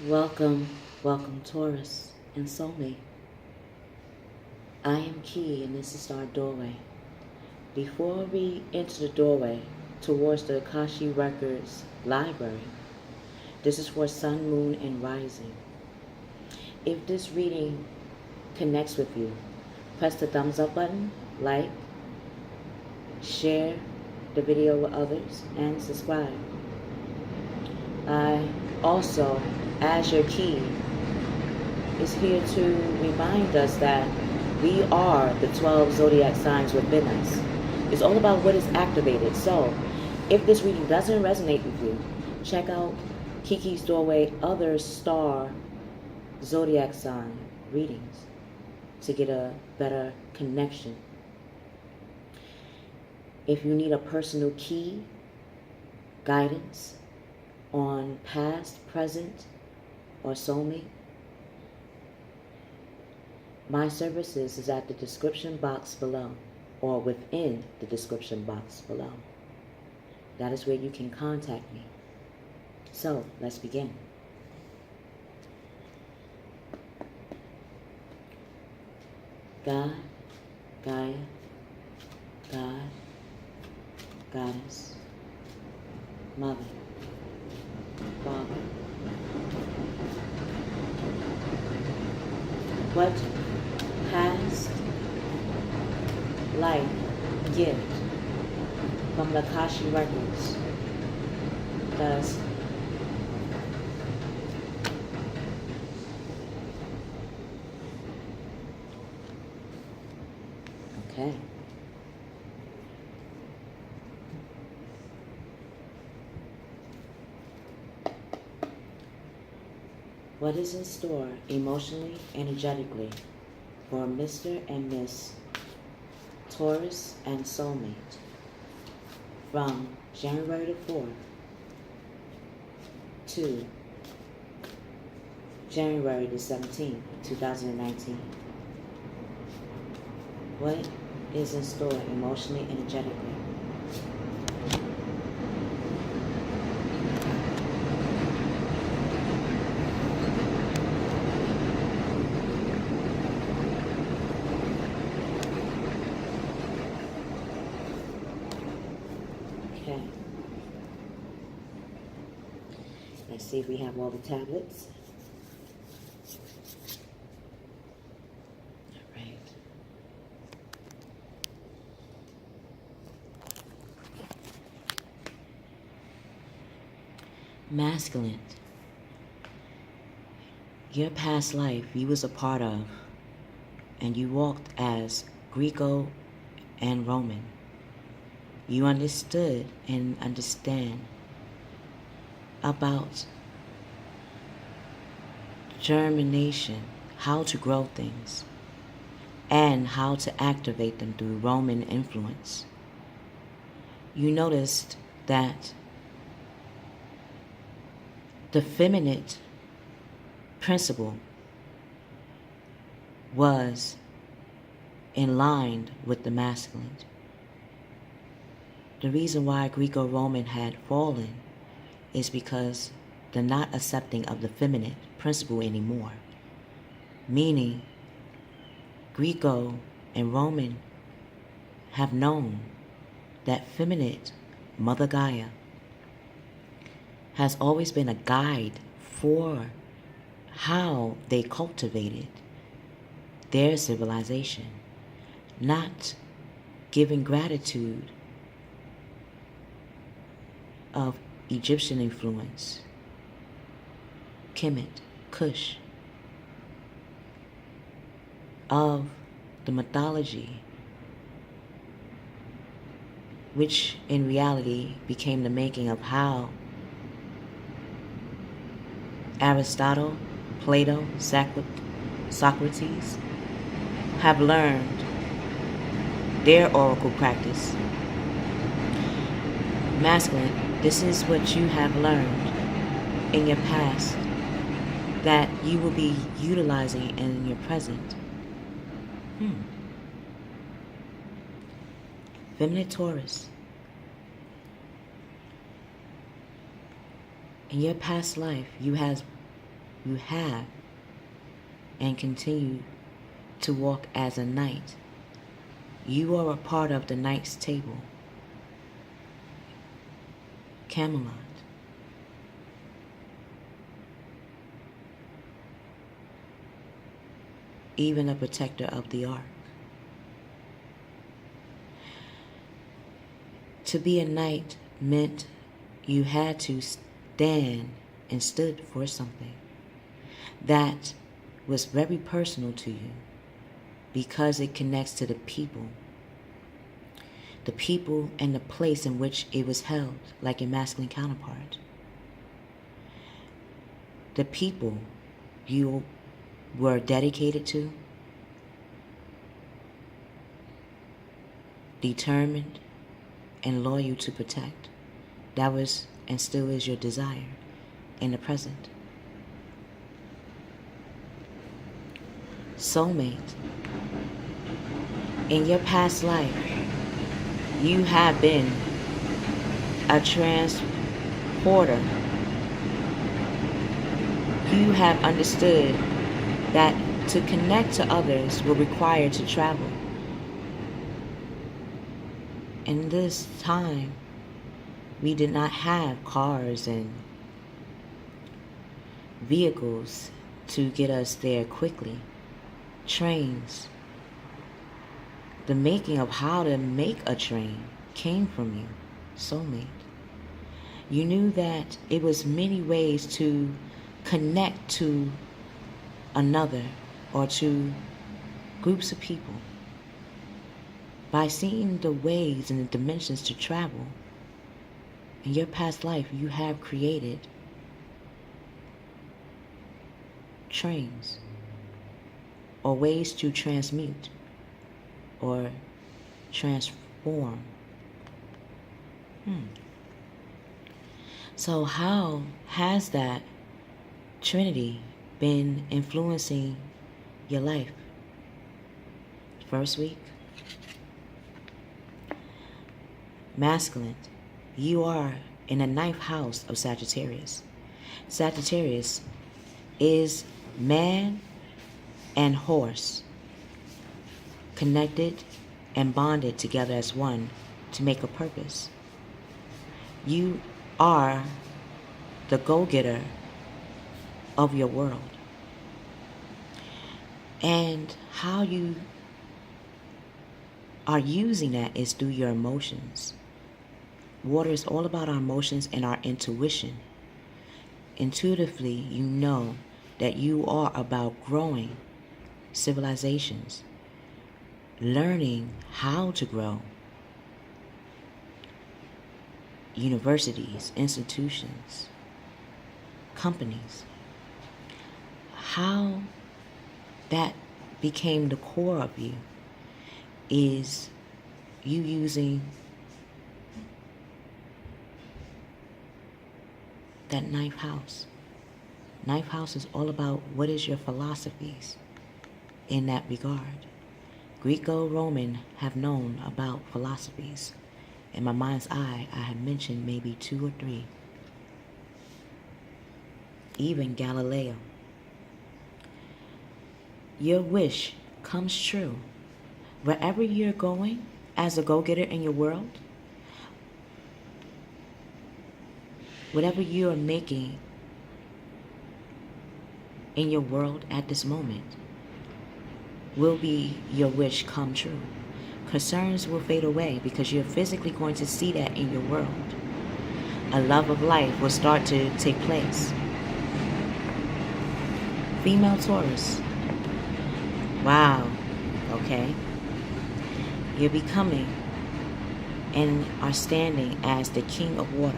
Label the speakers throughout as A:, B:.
A: Welcome, welcome Taurus and Soulmate. I am Key and this is our doorway. Before we enter the doorway towards the Akashic Records library, this is for Sun, Moon, and Rising. If this reading connects with you, press the thumbs up button, like, share the video with others, and subscribe. I also, as your key, is here to remind us that we are the 12 zodiac signs within us. It's all about what is activated. So, if this reading doesn't resonate with you, check out Keykey's Doorway other star zodiac sign readings to get a better connection. If you need a personal key guidance on past, present, or soulmate, my services is at the description box below, or within the description box below. That is where you can contact me. So, let's begin. God, Gaia, God, Goddess, Mother, Father. What past life gift from the Akashic Records does okay. What is in store emotionally, energetically for Mr. and Miss Taurus and Soulmate from January the 4th to January the 17th, 2019? What is in store emotionally, energetically? Okay. Let's see if we have all the tablets. All right. Masculine. Your past life you was a part of, and you walked as Greco and Roman. You understood and understand about germination, how to grow things, and how to activate them through Roman influence. You noticed that the feminine principle was in line with the masculine. The reason why Greco-Roman had fallen is because they're not accepting of the feminine principle anymore. Meaning, Greco and Roman have known that feminine, Mother Gaia, has always been a guide for how they cultivated their civilization, not giving gratitude of Egyptian influence, Kemet, Kush, of the mythology, which in reality became the making of how Aristotle, Plato, Socrates have learned their oracle practice. Masculine, this is what you have learned in your past that you will be utilizing in your present. Feminine Taurus. In your past life, you have you have and continue to walk as a knight. You are a part of the knight's table. Camelot. Even a protector of the ark. To be a knight meant you had to stand and stood for something that was very personal to you because it connects to the people and the place in which it was held, like your masculine counterpart. The people you were dedicated to, determined and loyal to protect. That was and still is your desire in the present. Soulmate. In your past life, you have been a transporter. You have understood that to connect to others will require to travel. In this time, we did not have cars and vehicles to get us there quickly. Trains. The making of how to make a train came from you, soulmate. You knew that it was many ways to connect to another or to groups of people. By seeing the ways and the dimensions to travel, in your past life you have created trains or ways to transmute or transform. So how has that Trinity been influencing your life? First week, masculine. You are in the 9th house of Sagittarius. Sagittarius is man and horse connected and bonded together as one to make a purpose. You are the go-getter of your world. And how you are using that is through your emotions. Water is all about our emotions and our intuition. Intuitively, you know that you are about growing civilizations, learning how to grow universities, institutions, companies. How that became the core of you is you using that 9th house. 9th house is all about what is your philosophies in that regard. Greco-Roman have known about philosophies. In my mind's eye, I have mentioned maybe 2 or 3. Even Galileo. Your wish comes true. Wherever you're going as a go-getter in your world, whatever you are making in your world at this moment will be your wish come true. Concerns will fade away because you're physically going to see that in your world. A love of life will start to take place. Female Taurus. Wow. Okay. You're becoming and are standing as the king of water.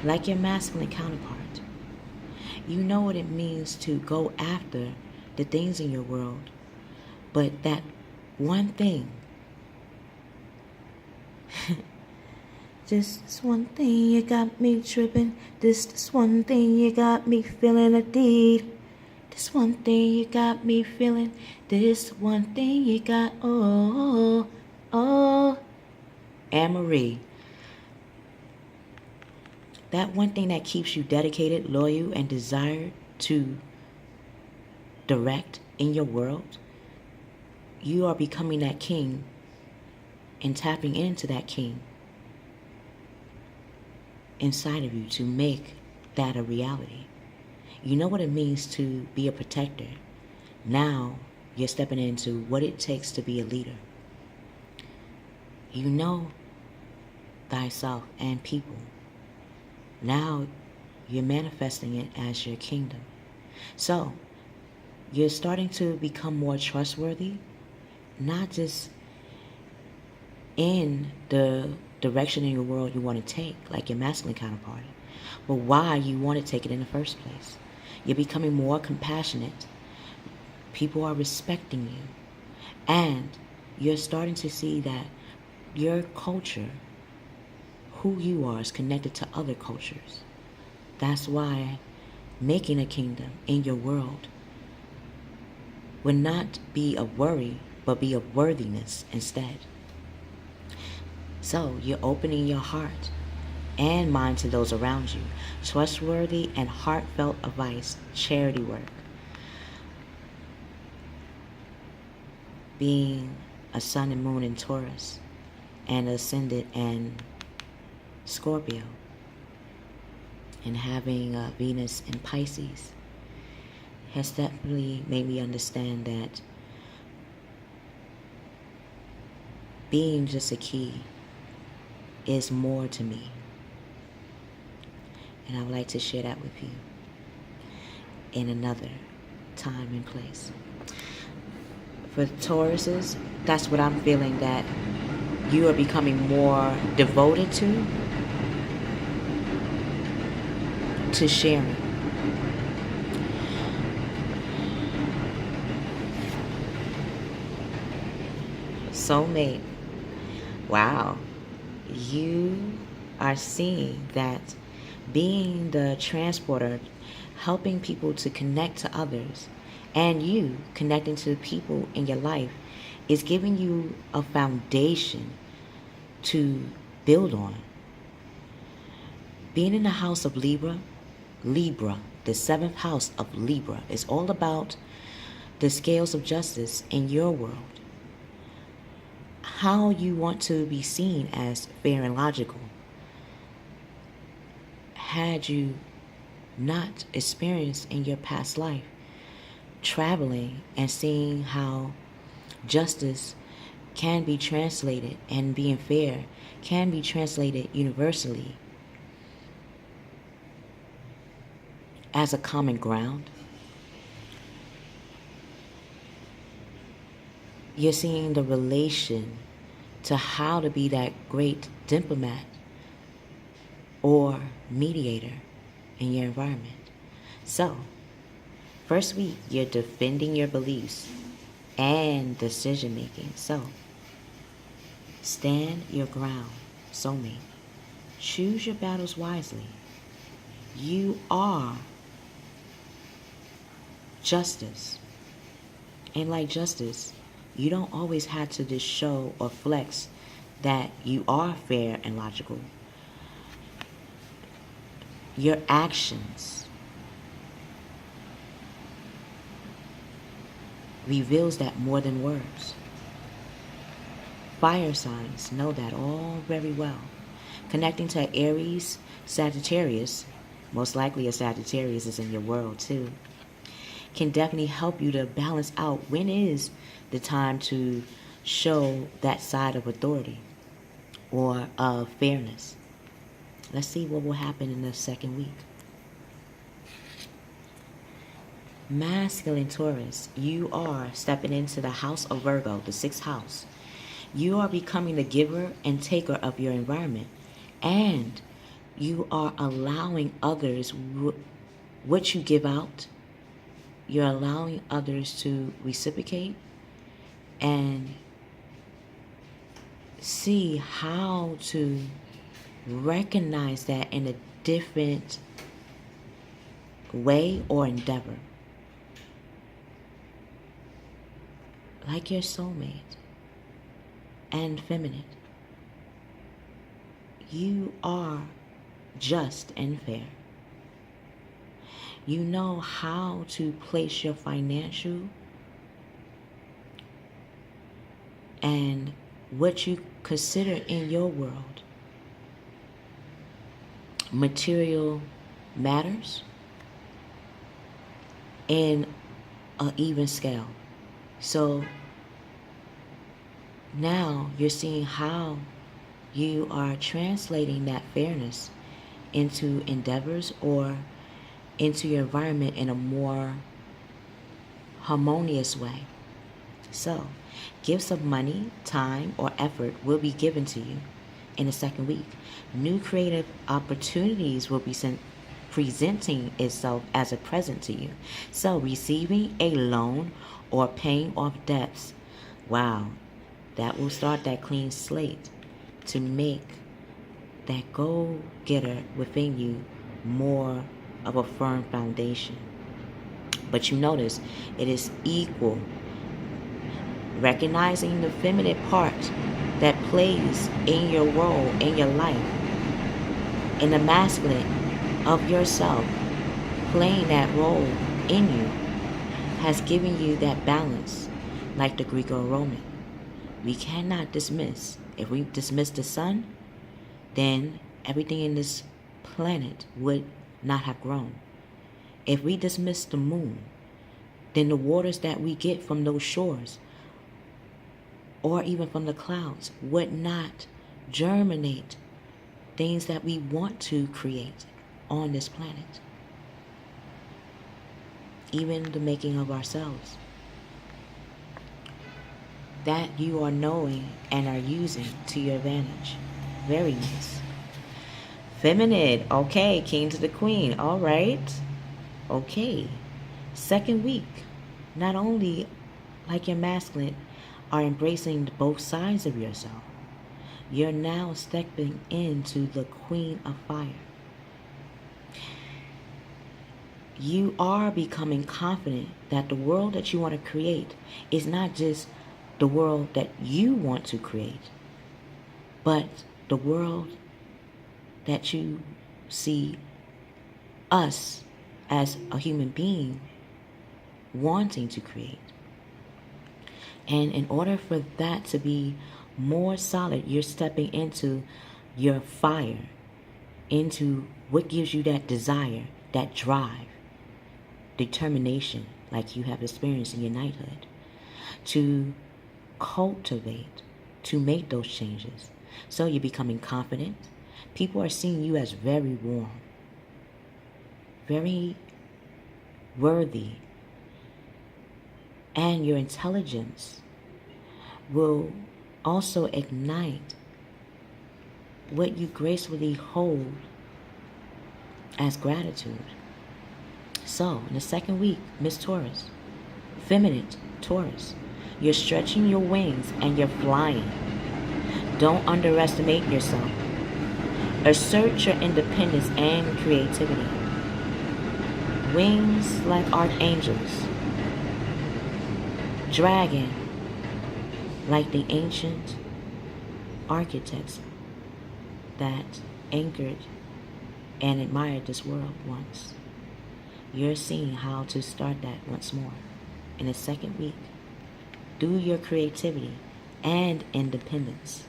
A: Like your masculine counterpart. You know what it means to go after the things in your world. But that one thing, this one thing you got me tripping. This one thing you got me feeling a deed. This one thing you got me feeling. This one thing you got, oh, Anne-Marie. That one thing that keeps you dedicated, loyal, and desired to direct in your world, you are becoming that king and tapping into that king inside of you to make that a reality. You know what it means to be a protector. Now you're stepping into what it takes to be a leader. You know thyself and people. Now you're manifesting it as your kingdom. So you're starting to become more trustworthy, not just in the direction in your world you want to take, like your masculine counterpart, but why you want to take it in the first place. You're becoming more compassionate. People are respecting you. And you're starting to see that your culture, who you are, is connected to other cultures. That's why making a kingdom in your world would not be a worry, but be a worthiness instead. So you're opening your heart and mind to those around you. Trustworthy and heartfelt advice, charity work. Being a sun and moon in Taurus and ascendant and Scorpio, and having Venus in Pisces has definitely made me understand that being just a key is more to me. And I would like to share that with you in another time and place. For Tauruses, that's what I'm feeling, that you are becoming more devoted to sharing. Soulmate. Wow. You are seeing that being the transporter, helping people to connect to others, and you connecting to the people in your life is giving you a foundation to build on. Being in the house of Libra, the 7th house of Libra, is all about the scales of justice in your world. How you want to be seen as fair and logical. Had you not experienced in your past life traveling and seeing how justice can be translated and being fair can be translated universally as a common ground, you're seeing the relation to how to be that great diplomat or mediator in your environment. So, first week, you're defending your beliefs and decision making. So, stand your ground, soulmate. Choose your battles wisely. You are justice. And like justice, you don't always have to just show or flex that you are fair and logical. Your actions reveals that more than words. Fire signs know that all very well. Connecting to Aries, Sagittarius, most likely a Sagittarius is in your world too, can definitely help you to balance out when is the time to show that side of authority or of fairness. Let's see what will happen in the second week. Masculine Taurus, you are stepping into the house of Virgo, the 6th house. You are becoming the giver and taker of your environment. And you are allowing others what you give out. You're allowing others to reciprocate and see how to recognize that in a different way or endeavor. Like your soulmate and feminine. You are just and fair. You know how to place your financial and what you consider in your world material matters in an even scale. So now you're seeing how you are translating that fairness into endeavors or into your environment in a more harmonious way. So, gifts of money, time, or effort will be given to you in the second week. New creative opportunities will be presenting itself as a present to you. So, receiving a loan or paying off debts, wow, that will start that clean slate to make that go-getter within you more of a firm foundation. But you notice it is equal. Recognizing the feminine part that plays in your role, in your life, and the masculine of yourself playing that role in you has given you that balance, like the Greco-Roman. We cannot dismiss. If we dismiss the sun, then everything in this planet would not have grown. If we dismiss the moon, then the waters that we get from those shores or even from the clouds would not germinate things that we want to create on this planet. Even the making of ourselves. That you are knowing and are using to your advantage. Very nice. Feminine. Okay, king to the queen. All right. Okay. Second week. Not only like your masculine are embracing both sides of yourself, you're now stepping into the queen of fire. You are becoming confident that the world that you want to create is not just the world that you want to create, but the world that you see us as a human being wanting to create. And in order for that to be more solid, you're stepping into your fire, into what gives you that desire, that drive, determination, like you have experienced in your knighthood, to cultivate, to make those changes. So you're becoming confident. People are seeing you as very warm, very worthy, and your intelligence will also ignite what you gracefully hold as gratitude. So, in the second week, Miss Taurus, feminine Taurus, you're stretching your wings and you're flying. Don't underestimate yourself. Assert your independence and creativity. Wings like archangels. Dragon like the ancient architects that anchored and admired this world once. You're seeing how to start that once more in the second week. Do your creativity and independence.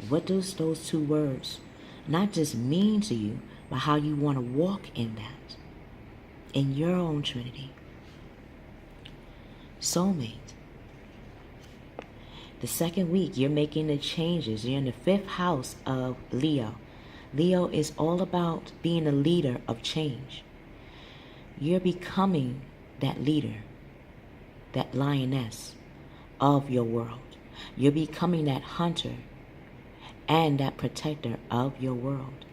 A: What does those two words not just mean to you, but how you want to walk in that, in your own Trinity? Soulmate. The second week, you're making the changes. You're in the 5th house of Leo. Leo is all about being a leader of change. You're becoming that leader, that lioness of your world. You're becoming that hunter and that protector of your world.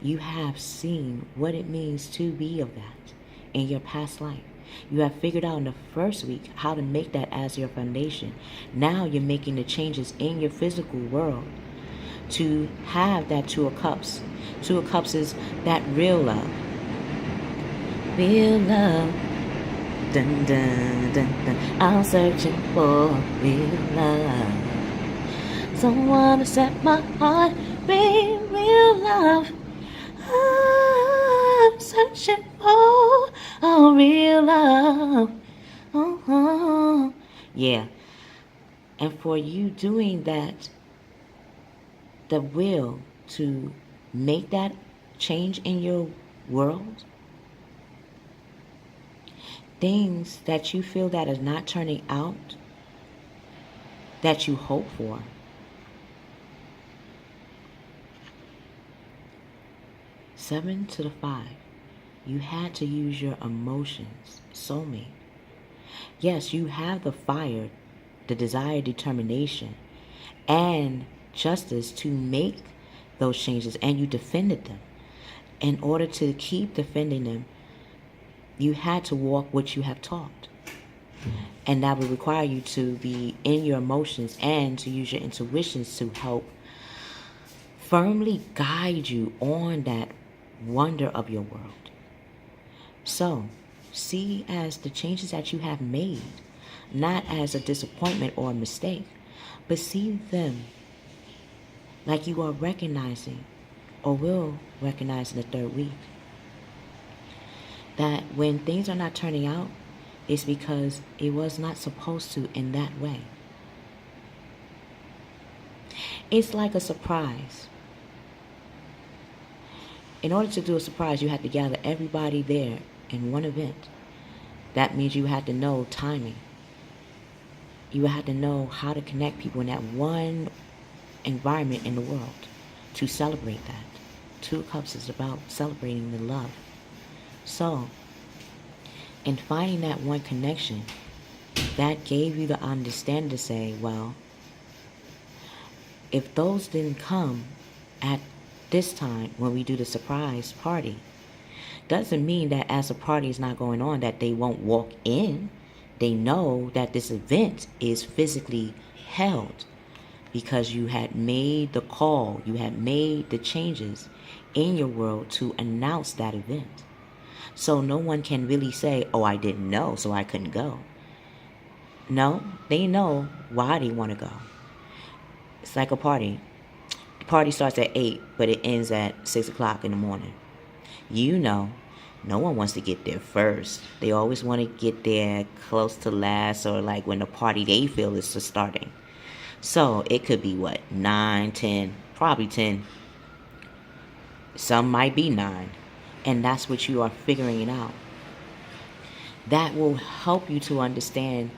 A: You have seen what it means to be of that in your past life. You have figured out in the first week how to make that as your foundation. Now you're making the changes in your physical world to have that 2 of Cups. 2 of Cups is that real love. Real love. Dun, dun, dun, dun. I'm searching for real love. Someone to set my heart free. Real love. I'm searching for a real love. Oh. Yeah. And for you doing that, the will to make that change in your world, things that you feel that are not turning out that you hope for, Seven to the 5, you had to use your emotions, soulmate. Yes, you have the fire, the desire, determination, and justice to make those changes, and you defended them. In order to keep defending them, you had to walk what you have taught. And that would require you to be in your emotions and to use your intuitions to help firmly guide you on that wonder of your world. So, see as the changes that you have made, not as a disappointment or a mistake, but see them like you are recognizing or will recognize in the third week. That when things are not turning out, it's because it was not supposed to in that way. It's like a surprise. In order to do a surprise, you have to gather everybody there in one event. That means you have to know timing. You have to know how to connect people in that one environment in the world to celebrate that. 2 Cups is about celebrating the love. So, in finding that one connection, that gave you the understanding to say, well, if those didn't come at this time when we do the surprise party, doesn't mean that as the party is not going on that they won't walk in. They know that this event is physically held because you had made the call, you had made the changes in your world to announce that event. So no one can really say, oh, I didn't know, so I couldn't go. No, they know why they want to go. It's like a party. The party starts at 8, but it ends at 6 o'clock in the morning. You know, no one wants to get there first. They always want to get there close to last, or like when the party they feel is just starting. So it could be 9, 10, probably 10. Some might be 9. And that's what you are figuring out. That will help you to understand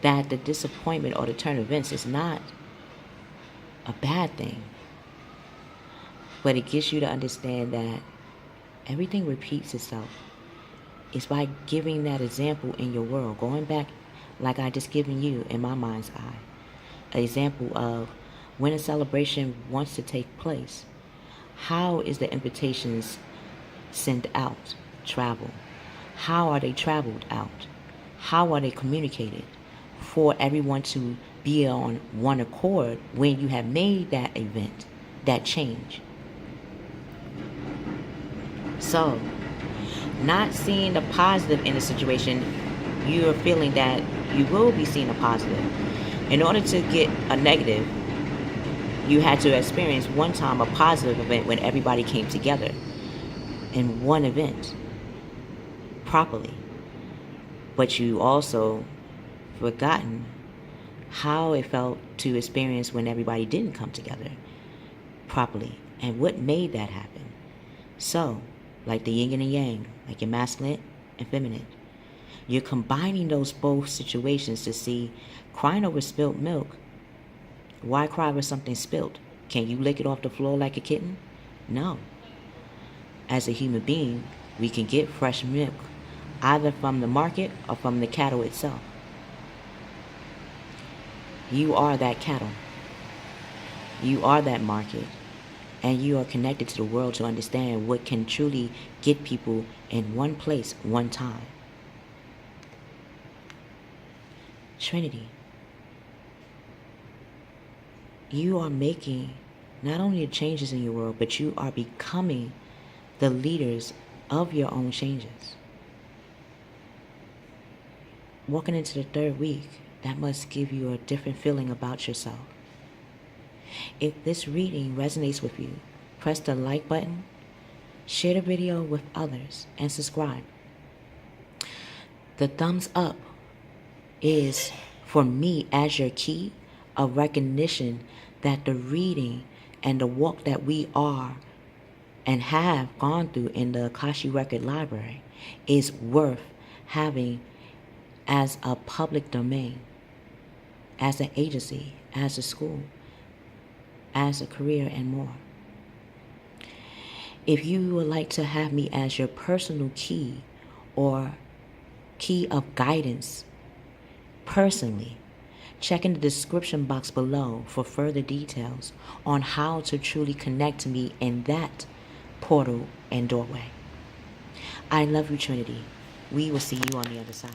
A: that the disappointment or the turn of events is not a bad thing. But it gets you to understand that everything repeats itself. It's by giving that example in your world, going back like I just given you in my mind's eye. An example of when a celebration wants to take place, how is the invitations sent out, travel? How are they traveled out? How are they communicated for everyone to be on one accord when you have made that event, that change? So, not seeing the positive in the situation, you are feeling that you will be seeing a positive. In order to get a negative, you had to experience one time a positive event when everybody came together in one event properly. But you also forgotten how it felt to experience when everybody didn't come together properly and what made that happen. So, like the yin and the yang, like your masculine and feminine, you're combining those both situations to see crying over spilt milk. Why cry over something spilt? Can you lick it off the floor like a kitten? No. As a human being, we can get fresh milk either from the market or from the cattle itself. You are that cattle. You are that market. And you are connected to the world to understand what can truly get people in one place, one time. Trinity. You are making not only the changes in your world, but you are becoming the leaders of your own changes. Walking into the third week, that must give you a different feeling about yourself. If this reading resonates with you, press the like button, share the video with others, and subscribe. The thumbs up is, for me as your key, a recognition that the reading and the walk that we are and have gone through in the Akashic Record Library is worth having as a public domain, as an agency, as a school, as a career, and more. If you would like to have me as your personal key or key of guidance personally, check in the description box below for further details on how to truly connect to me in that portal and doorway. I love you, Trinity. We will see you on the other side.